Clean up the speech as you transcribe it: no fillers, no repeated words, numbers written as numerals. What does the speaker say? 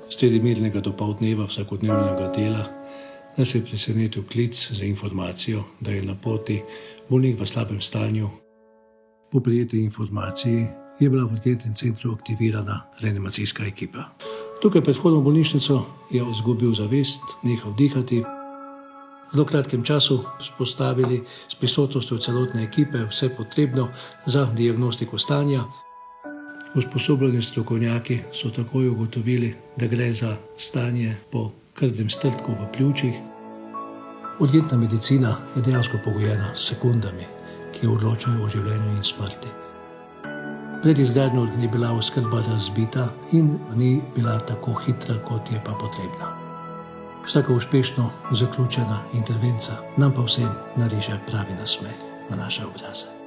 Sredi mirnega dopoldneva vsakodnevnega dela nas je presenetil klic za informacijo, da je na poti bolnik v slabem stanju. Po prejeti informaciji je bila v urgentnem centru aktivirana reanimacijska ekipa. Tukaj pred vhodom v bolnišnico je izgubil zavest, nehal dihati. V zelo kratkem času vzpostavili s prisotnostjo celotne ekipe vse potrebno za diagnostiko stanja. Usposobljeni strokovnjaki so takoj ugotovili, da gre za stanje po krvnem strdku v pljučih. Urgentna medicina je dejansko pogojena s sekundami, ki odločajo o življenju in smrti. Pred izgradnjo je bila oskrba razbita in ni bila tako hitra, kot je pa potrebna. Vsaka uspešno zaključena intervencija nam pa vsem nariše pravi nasmeh na naše obraze.